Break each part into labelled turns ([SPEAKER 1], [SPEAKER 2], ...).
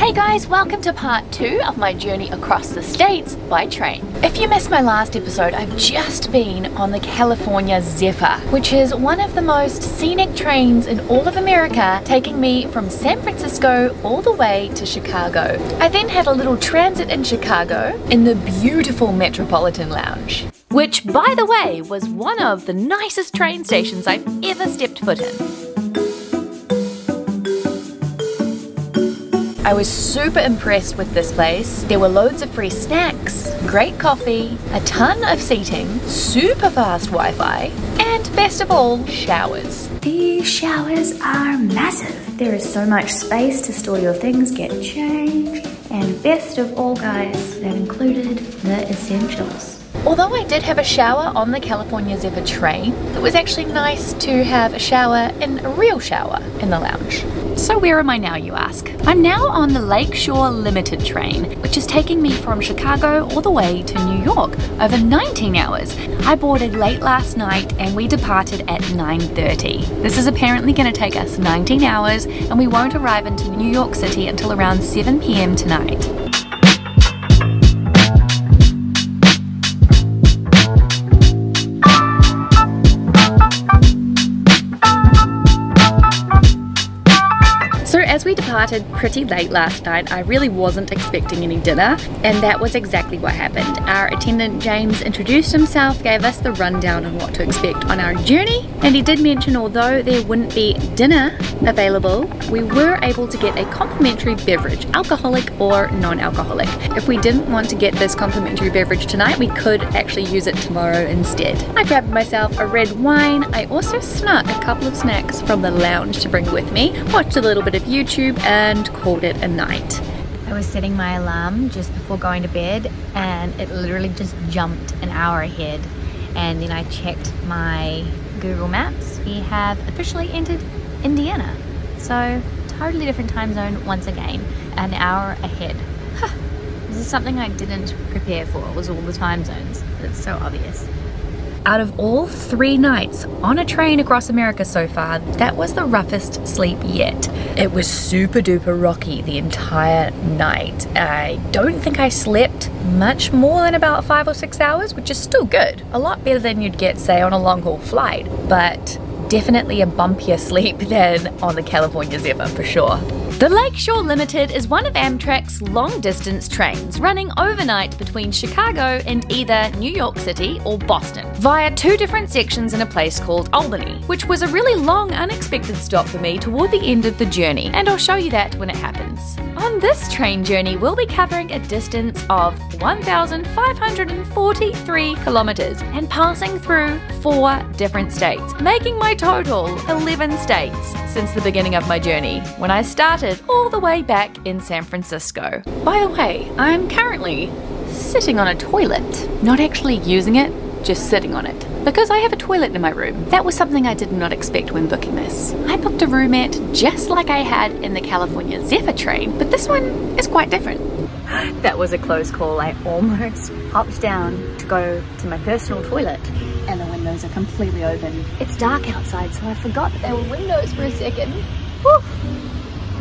[SPEAKER 1] Hey guys, welcome to part 2 of my journey across the states by train. If you missed my last episode, I've just been on the California Zephyr, which is one of the most scenic trains in all of America, taking me from San Francisco all the way to Chicago. I then had a little transit in Chicago in the beautiful Metropolitan Lounge, which, by the way, was one of the nicest train stations I've ever stepped foot in. I was super impressed with this place. There were loads of free snacks, great coffee, a ton of seating, super fast Wi-Fi, and best of all, showers.
[SPEAKER 2] These showers are massive. There is so much space to store your things, get changed, and best of all guys, that included the essentials.
[SPEAKER 1] Although I did have a shower on the California Zephyr train, it was actually nice to have a shower in a real shower in the lounge. So where am I now, you ask? I'm now on the Lakeshore Limited train, which is taking me from Chicago all the way to New York over 19 hours. I boarded late last night and we departed at 9:30. This is apparently going to take us 19 hours and we won't arrive into New York City until around 7 p.m. tonight. As we departed pretty late last night, I really wasn't expecting any dinner, and that was exactly what happened. Our attendant James introduced himself, gave us the rundown on what to expect on our journey, and he did mention although there wouldn't be dinner available, we were able to get a complimentary beverage, alcoholic or non-alcoholic. If we didn't want to get this complimentary beverage tonight, we could actually use it tomorrow instead. I grabbed myself a red wine. I also snuck a couple of snacks from the lounge to bring with me, watched a little bit of YouTube, and called it a night. I was setting my alarm just before going to bed and it literally just jumped an hour ahead, and then I checked my Google Maps. We have officially entered Indiana, so totally different time zone once again, an hour ahead. This is something I didn't prepare for, was all the time zones. It's so obvious. Out of all 3 nights on a train across America so far, that was the roughest sleep yet. It was super duper rocky the entire night. I don't think I slept much more than about 5 or 6 hours, which is still good. A lot better than you'd get, say, on a long haul flight, but definitely a bumpier sleep than on the California Zephyr for sure. The Lakeshore Limited is one of Amtrak's long-distance trains running overnight between Chicago and either New York City or Boston via 2 different sections in a place called Albany, which was a really long, unexpected stop for me toward the end of the journey, and I'll show you that when it happens. On this train journey, we'll be covering a distance of 1,543 kilometers and passing through 4 different states, making my total 11 states since the beginning of my journey, when I started all the way back in San Francisco. By the way, I'm currently sitting on a toilet, not actually using it, just sitting on it, because I have a toilet in my room. That was something I did not expect when booking this. I booked a roomette just like I had in the California Zephyr train, but this one is quite different. That was a close call. I almost hopped down to go to my personal toilet and the windows are completely open. It's dark outside, so I forgot that there were windows for a second. Whew.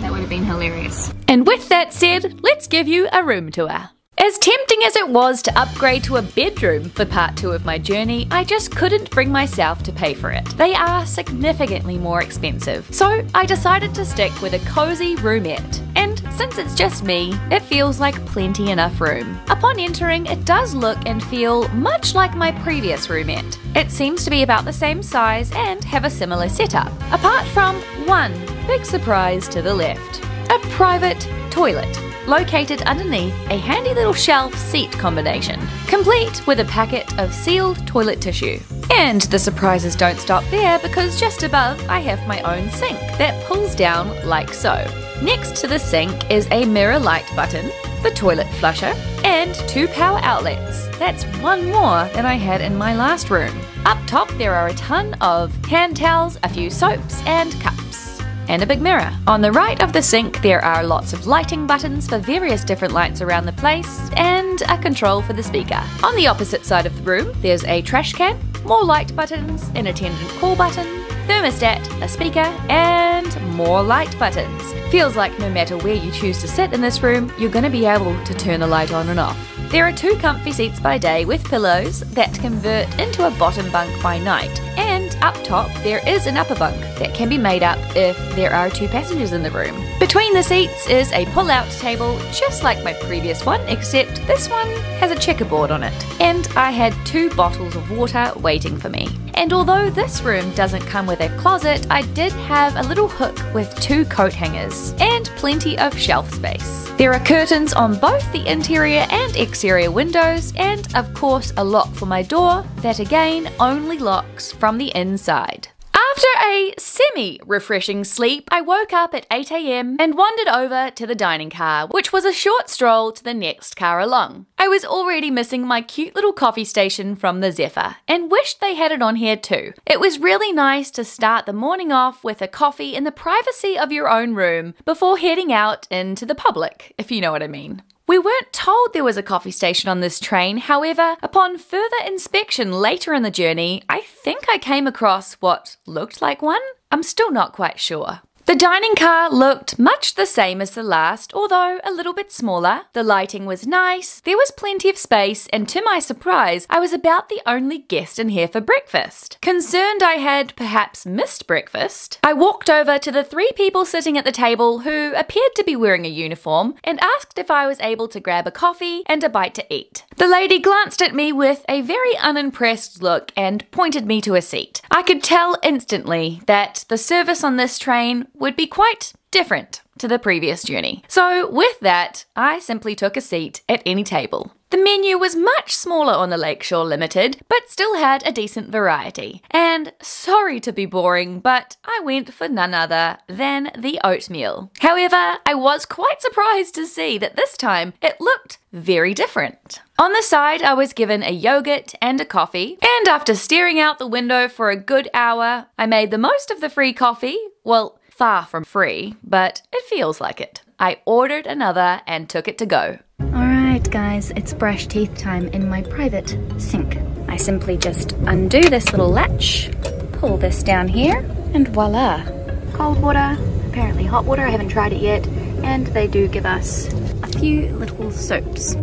[SPEAKER 1] That would have been hilarious. And with that said, let's give you a room tour. As tempting as it was to upgrade to a bedroom for part 2 of my journey, I just couldn't bring myself to pay for it. They are significantly more expensive. So I decided to stick with a cozy roomette. And since it's just me, it feels like plenty enough room. Upon entering, it does look and feel much like my previous roomette. It seems to be about the same size and have a similar setup, apart from one big surprise to the left. A private toilet, located underneath a handy little shelf seat combination, complete with a packet of sealed toilet tissue. And the surprises don't stop there, because just above I have my own sink that pulls down like so. Next to the sink is a mirror light button, the toilet flusher, and 2 power outlets. That's 1 more than I had in my last room. Up top there are a ton of hand towels, a few soaps and cups, and a big mirror. On the right of the sink there are lots of lighting buttons for various different lights around the place, and a control for the speaker. On the opposite side of the room there's a trash can, more light buttons, an attendant call button, thermostat, a speaker, and more light buttons. Feels like no matter where you choose to sit in this room, you're going to be able to turn the light on and off. There are 2 comfy seats by day with pillows that convert into a bottom bunk by night, and up top there is an upper bunk that can be made up if there are 2 passengers in the room. Between the seats is a pull-out table, just like my previous one, except this one has a checkerboard on it. And I had 2 bottles of water waiting for me. And although this room doesn't come with a closet, I did have a little hook with 2 coat hangers and plenty of shelf space. There are curtains on both the interior and exterior windows, and of course a lock for my door that again only locks from the inside. After a semi-refreshing sleep, I woke up at 8 AM and wandered over to the dining car, which was a short stroll to the next car along. I was already missing my cute little coffee station from the Zephyr and wished they had it on here too. It was really nice to start the morning off with a coffee in the privacy of your own room before heading out into the public, if you know what I mean. We weren't told there was a coffee station on this train, however, upon further inspection later in the journey, I think I came across what looked like one. I'm still not quite sure. The dining car looked much the same as the last, although a little bit smaller. The lighting was nice, there was plenty of space, and to my surprise, I was about the only guest in here for breakfast. Concerned I had perhaps missed breakfast, I walked over to the 3 people sitting at the table who appeared to be wearing a uniform and asked if I was able to grab a coffee and a bite to eat. The lady glanced at me with a very unimpressed look and pointed me to a seat. I could tell instantly that the service on this train would be quite different to the previous journey. So with that, I simply took a seat at any table. The menu was much smaller on the Lakeshore Limited, but still had a decent variety. And sorry to be boring, but I went for none other than the oatmeal. However, I was quite surprised to see that this time it looked very different. On the side, I was given a yogurt and a coffee, and after staring out the window for a good hour, I made the most of the free coffee. Well, far from free, but it feels like it. I ordered another and took it to go.
[SPEAKER 2] Alright guys, it's brush teeth time in my private sink. I simply just undo this little latch, pull this down here, and voila. Cold water, apparently hot water, I haven't tried it yet, and they do give us a few little soaps.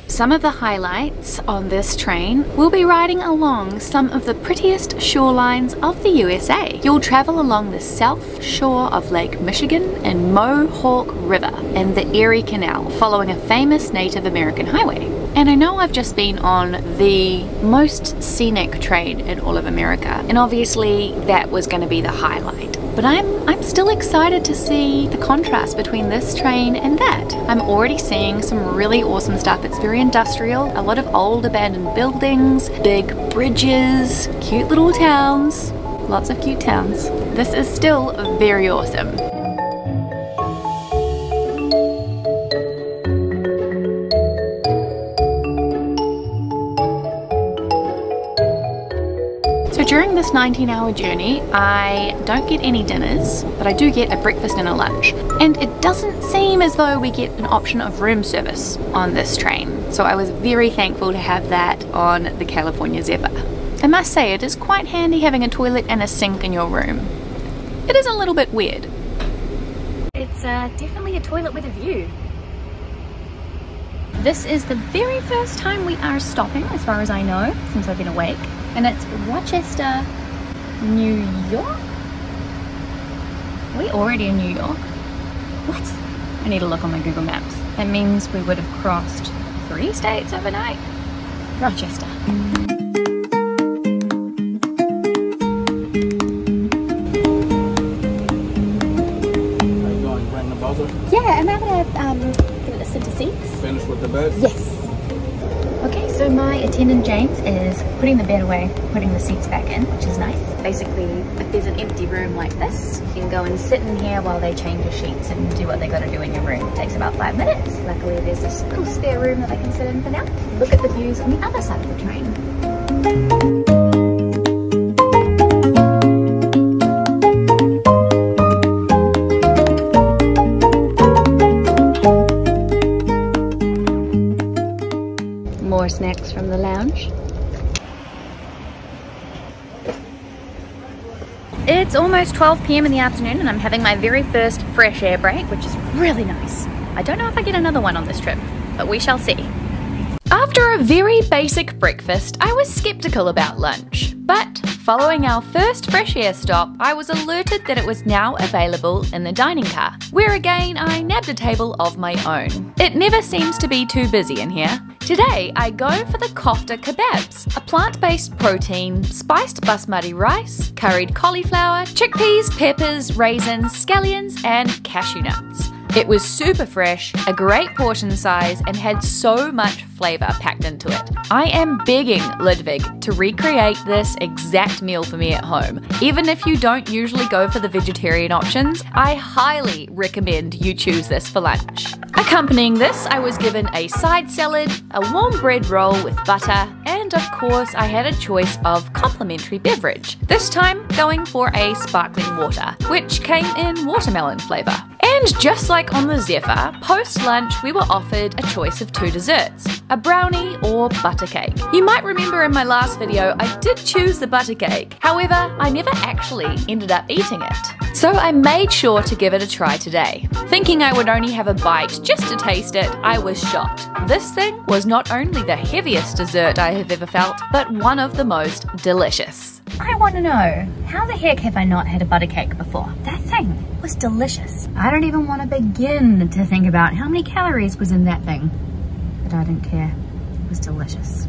[SPEAKER 2] Some of the highlights on this train, we'll be riding along some of the prettiest shorelines of the USA. You'll travel along the south shore of Lake Michigan and Mohawk River and the Erie Canal, following a famous Native American highway. And I know I've just been on the most scenic train in all of America, and obviously that was going to be the highlight. But I'm still excited to see the contrast between this train and that. I'm already seeing some really awesome stuff. It's very industrial, a lot of old abandoned buildings, big bridges, cute little towns, lots of cute towns. This is still very awesome. During this 19-hour journey, I don't get any dinners, but I do get a breakfast and a lunch. And it doesn't seem as though we get an option of room service on this train, so I was very thankful to have that on the California Zephyr. I must say, it is quite handy having a toilet and a sink in your room. It is a little bit weird. It's definitely a toilet with a view. This is the very first time we are stopping, as far as I know, since I've been awake. And it's Rochester, New York? Are we already in New York? What? I need to look on my Google Maps. That means we would have crossed 3 states overnight. Rochester.
[SPEAKER 3] Are you going to ring the buzzer?
[SPEAKER 2] Yeah, am I gonna give it a center seats?
[SPEAKER 3] Finish with the bed?
[SPEAKER 2] Yes. Okay, so So my attendant James is putting the bed away, putting the seats back in, which is nice. Basically, if there's an empty room like this, you can go and sit in here while they change your sheets and do what they got to do in your room. It takes about 5 minutes. Luckily, there's this little spare room that I can sit in for now. Look at the views on the other side of the train. More snacks from the lounge. It's almost 12 p.m. in the afternoon and I'm having my very first fresh air break, which is really nice. I don't know if I get another one on this trip, but we shall see. After a very basic breakfast, I was skeptical about lunch, but following our first fresh air stop, I was alerted that it was now available in the dining car, where again I nabbed a table of my own. It never seems to be too busy in here. Today, I go for the kofta kebabs, a plant-based protein, spiced basmati rice, curried cauliflower, chickpeas, peppers, raisins, scallions, and cashew nuts. It was super fresh, a great portion size, and had so much flavour packed into it. I am begging Ludvig to recreate this exact meal for me at home. Even if you don't usually go for the vegetarian options, I highly recommend you choose this for lunch. Accompanying this, I was given a side salad, a warm bread roll with butter, and of course I had a choice of complimentary beverage. This time going for a sparkling water, which came in watermelon flavour. And just like on the Zephyr, post-lunch we were offered a choice of 2 desserts, a brownie or butter cake. You might remember in my last video I did choose the butter cake, however I never actually ended up eating it. So I made sure to give it a try today. Thinking I would only have a bite just to taste it, I was shocked. This thing was not only the heaviest dessert I have ever felt, but one of the most delicious. I want to know, how the heck have I not had a butter cake before? That thing was delicious. I don't even want to begin to think about how many calories was in that thing. But I didn't care. It was delicious.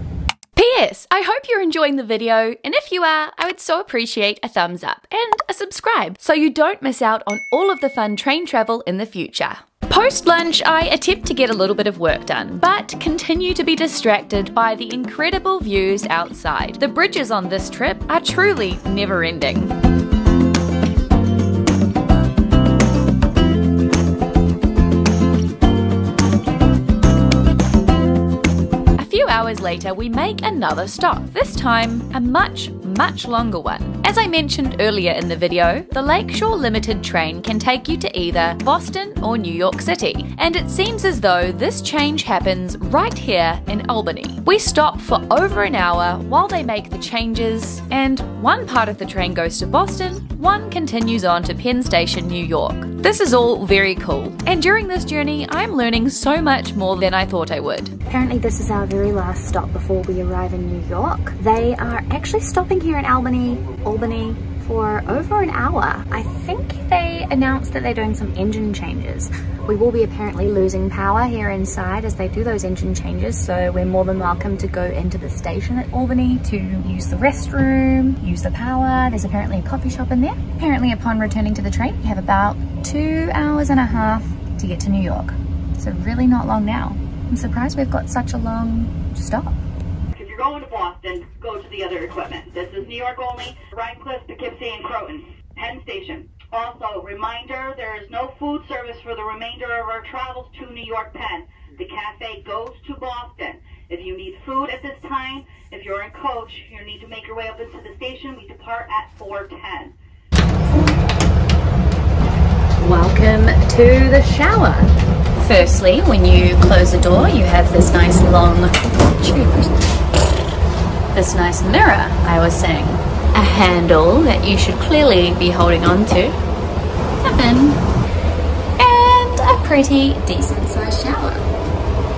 [SPEAKER 2] P.S. I hope you're enjoying the video, and if you are, I would so appreciate a thumbs up and a subscribe so you don't miss out on all of the fun train travel in the future. Post-lunch, I attempt to get a little bit of work done, but continue to be distracted by the incredible views outside. The bridges on this trip are truly never-ending. Hours later, we make another stop, this time a much longer one. As I mentioned earlier in the video, the Lakeshore Limited train can take you to either Boston or New York City, and it seems as though this change happens right here in Albany. We stop for over an hour while they make the changes, and one part of the train goes to Boston, one continues on to Penn Station, New York. This is all very cool, and during this journey, I'm learning so much more than I thought I would. Apparently this is our very last stop before we arrive in New York. They are actually stopping here in Albany for over an hour. I think they announced that they're doing some engine changes. We will be apparently losing power here inside as they do those engine changes, so we're more than welcome to go into the station at Albany to use the restroom, use the power. There's apparently a coffee shop in there. Apparently upon returning to the train, we have about 2.5 hours to get to New York. So really not long now. I'm surprised we've got such a long stop.
[SPEAKER 4] If you're going to Boston, go to the other equipment. This is New York only, Rhinecliff, Poughkeepsie, and Croton. Penn Station. Also, reminder, there is no food service for the remainder of our travels to New York Penn. The cafe goes to Boston. If you need food at this time, if you're in coach, you need to make your way up into the station. We depart at 4:10.
[SPEAKER 2] Welcome to the shower. Firstly, when you close the door, you have this nice long tube. This nice mirror, I was saying. A handle that you should clearly be holding on to. Tap in. And a pretty decent sized shower.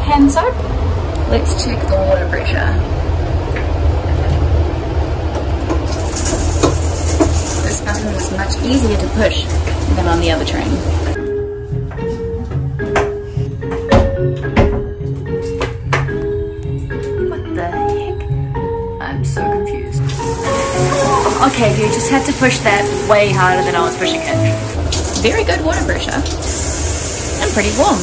[SPEAKER 2] Hand soap. Let's check the water pressure. This button was much easier to push than on the other train. Okay, you just had to push that way harder than I was pushing it. Very good water pressure. And pretty warm.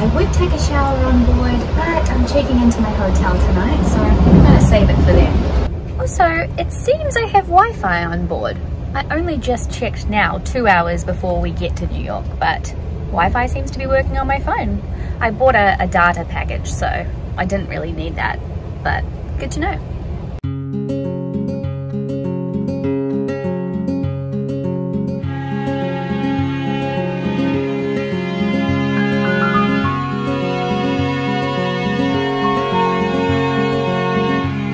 [SPEAKER 2] I would take a shower on board, but I'm checking into my hotel tonight, so I think I'm gonna save it for them. Also, it seems I have Wi-Fi on board. I only just checked now, 2 hours before we get to New York, but Wi-Fi seems to be working on my phone. I bought a data package, so I didn't really need that, but good to know.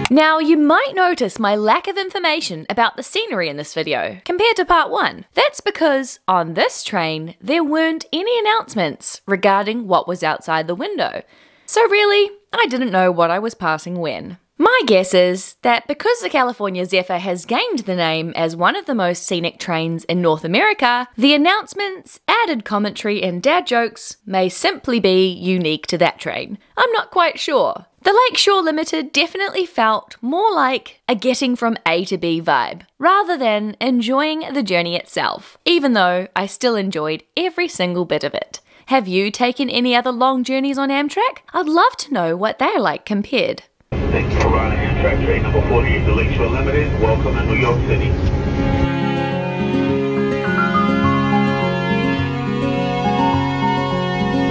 [SPEAKER 1] Now, you might notice my lack of information about the scenery in this video compared to part 1. That's because on this train, there weren't any announcements regarding what was outside the window. So really, I didn't know what I was passing when. My guess is that because the California Zephyr has gained the name as one of the most scenic trains in North America, the announcements, added commentary and dad jokes may simply be unique to that train. I'm not quite sure. The Lakeshore Limited definitely felt more like a getting from A to B vibe, rather than enjoying the journey itself, even though I still enjoyed every single bit of it. Have you taken any other long journeys on Amtrak? I'd love to know what they're like compared.
[SPEAKER 5] Thanks for riding Amtrak train number 48 to Lakeshore Limited. Welcome to New York City.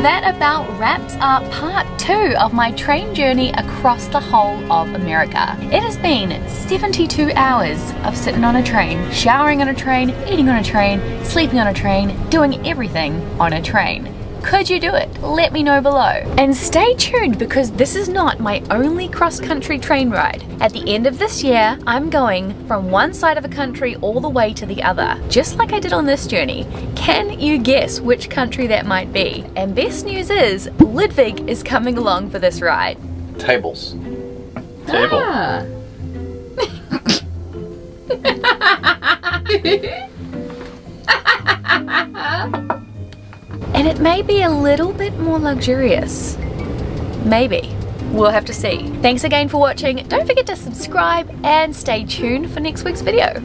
[SPEAKER 2] That about wraps up part 2 of my train journey across the whole of America. It has been 72 hours of sitting on a train, showering on a train, eating on a train, sleeping on a train, doing everything on a train. Could you do it? Let me know below. And stay tuned because this is not my only cross-country train ride. At the end of this year, I'm going from one side of a country all the way to the other, just like I did on this journey. Can you guess which country that might be? And best news is, Ludvig is coming along for this ride.
[SPEAKER 3] Tables. Table.
[SPEAKER 2] Ah. And it may be a little bit more luxurious. Maybe. We'll have to see. Thanks again for watching. Don't forget to subscribe and stay tuned for next week's video.